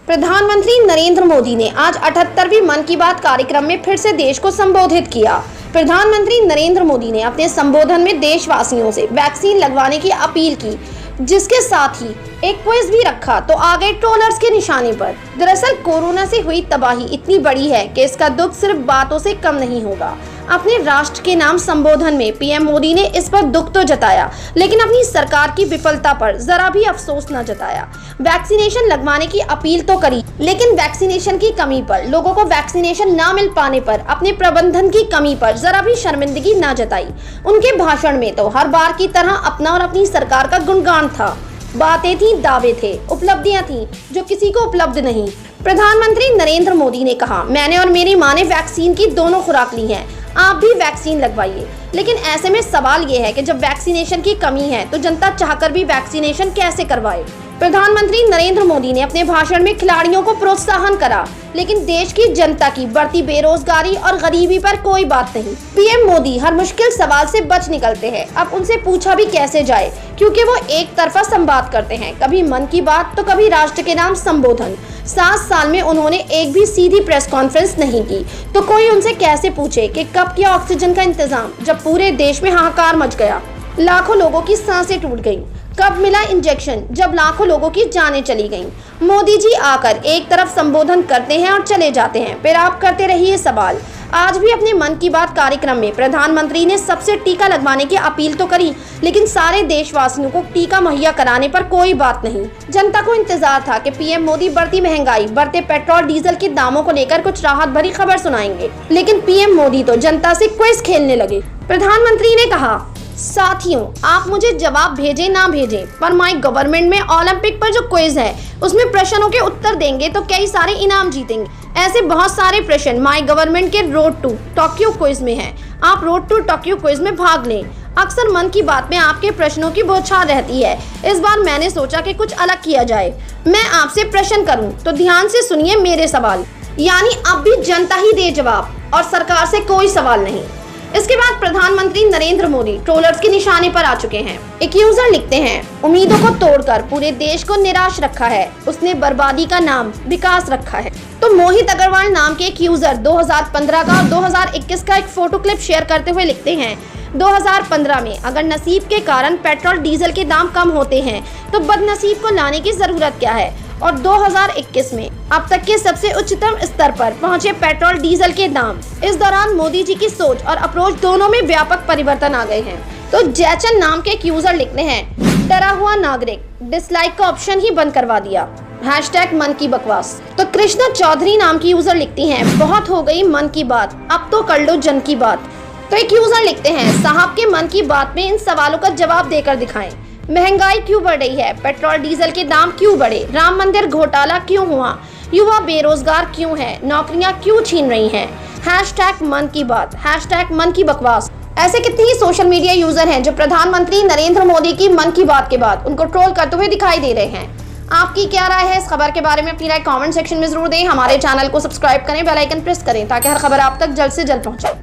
प्रधानमंत्री नरेंद्र मोदी ने आज 78वीं मन की बात कार्यक्रम में फिर से देश को संबोधित किया। प्रधानमंत्री नरेंद्र मोदी ने अपने संबोधन में देशवासियों से वैक्सीन लगवाने की अपील की, जिसके साथ ही एक क्विज भी रखा तो आ गए ट्रोलर्स के निशाने पर। दरअसल कोरोना से हुई तबाही इतनी बड़ी है कि इसका दुख सिर्फ बातों से कम नहीं होगा। अपने राष्ट्र के नाम संबोधन में पीएम मोदी ने इस पर दुख तो जताया, लेकिन अपनी सरकार की विफलता पर जरा भी अफसोस न जताया। वैक्सीनेशन लगवाने की अपील तो करी, लेकिन वैक्सीनेशन की कमी पर, लोगों को वैक्सीनेशन न मिल पाने पर, अपने प्रबंधन की कमी पर जरा भी शर्मिंदगी न जताई। उनके भाषण में तो हर बार की तरह अपना और अपनी सरकार का गुणगान था। बातें थी, दावे थे, उपलब्धियां थी जो किसी को उपलब्ध नहीं। प्रधानमंत्री नरेंद्र मोदी ने कहा, मैंने और मेरी मां ने वैक्सीन की दोनों खुराक ली है, आप भी वैक्सीन लगवाइए। लेकिन ऐसे में सवाल ये है कि जब वैक्सीनेशन की कमी है तो जनता चाहकर भी वैक्सीनेशन कैसे करवाए। प्रधानमंत्री नरेंद्र मोदी ने अपने भाषण में खिलाड़ियों को प्रोत्साहन करा, लेकिन देश की जनता की बढ़ती बेरोजगारी और गरीबी पर कोई बात नहीं। पीएम मोदी हर मुश्किल सवाल से बच निकलते हैं। अब उनसे पूछा भी कैसे जाए, क्योंकि वो एक तरफा संवाद करते हैं, कभी मन की बात तो कभी राष्ट्र के नाम संबोधन। 7 साल में उन्होंने एक भी सीधी प्रेस कॉन्फ्रेंस नहीं की, तो कोई उनसे कैसे पूछे कि कब किया ऑक्सीजन का इंतजाम, जब पूरे देश में हाहाकार मच गया, लाखों लोगों की सांसें टूट गईं। कब मिला इंजेक्शन, जब लाखों लोगों की जानें चली गईं। मोदी जी आकर एक तरफ संबोधन करते हैं और चले जाते हैं, फिर आप करते रहिए सवाल। आज भी अपने मन की बात कार्यक्रम में प्रधानमंत्री ने सबसे टीका लगवाने की अपील तो करी, लेकिन सारे देशवासियों को टीका मुहैया कराने पर कोई बात नहीं। जनता को इंतजार था कि पीएम मोदी बढ़ती महंगाई, बढ़ते पेट्रोल डीजल के दामों को लेकर कुछ राहत भरी खबर सुनाएंगे, लेकिन पीएम मोदी तो जनता से क्विज खेलने लगे। प्रधानमंत्री ने कहा, साथियों, आप मुझे जवाब भेजें ना भेजें, पर माई गवर्नमेंट में ओलंपिक पर जो क्विज है उसमें प्रश्नों के उत्तर देंगे तो कई सारे इनाम जीतेंगे। ऐसे बहुत सारे प्रश्न माई गवर्नमेंट के रोड टू टोक्यो क्विज में है। आप रोड टू टोक्यो क्विज में भाग लें। अक्सर मन की बात में आपके प्रश्नों की बौछार रहती है। इस बार मैंने सोचा कि कुछ अलग किया जाए। मैं आपसे प्रश्न करूं तो ध्यान से सुनिए मेरे सवाल, यानी अब भी जनता ही दे जवाब और सरकार से कोई सवाल नहीं। इसके बाद प्रधानमंत्री नरेंद्र मोदी ट्रोलर्स के निशाने पर आ चुके हैं। एक यूजर लिखते हैं, उम्मीदों को तोड़कर पूरे देश को निराश रखा है, उसने बर्बादी का नाम विकास रखा है। तो मोहित अग्रवाल नाम के एक यूजर 2015 का और 2021 का एक फोटो क्लिप शेयर करते हुए लिखते हैं, 2015 में अगर नसीब के कारण पेट्रोल डीजल के दाम कम होते हैं तो बदनसीब को लाने की जरूरत क्या है। और 2021 में अब तक के सबसे उच्चतम स्तर पर पहुंचे पेट्रोल डीजल के दाम। इस दौरान मोदी जी की सोच और अप्रोच दोनों में व्यापक परिवर्तन आ गए हैं। तो जयचंद नाम के एक यूजर लिखते हैं, डरा हुआ नागरिक, डिसलाइक का ऑप्शन ही बंद करवा दिया, #मन की बकवास। तो कृष्णा चौधरी नाम की यूजर लिखती हैं, बहुत हो गई मन की बात, अब तो कर लो जन की बात। तो एक यूजर लिखते हैं, साहब के मन की बात में इन सवालों का जवाब देकर दिखाएं। महंगाई क्यों बढ़ रही है, पेट्रोल डीजल के दाम क्यों बढ़े, राम मंदिर घोटाला क्यों हुआ, युवा बेरोजगार क्यों है, नौकरियां क्यों छीन रही हैं, #मन की बात, #मन की बकवास। ऐसे कितने ही सोशल मीडिया यूजर हैं जो प्रधानमंत्री नरेंद्र मोदी की मन की बात के बाद उनको ट्रोल करते हुए दिखाई दे रहे हैं। आपकी क्या राय है इस खबर के बारे में? अपनी राय कमेंट सेक्शन में जरूर दें। हमारे चैनल को सब्सक्राइब करें, बेल आइकन प्रेस करें ताकि हर खबर आप तक जल्द से जल्द पहुंचे।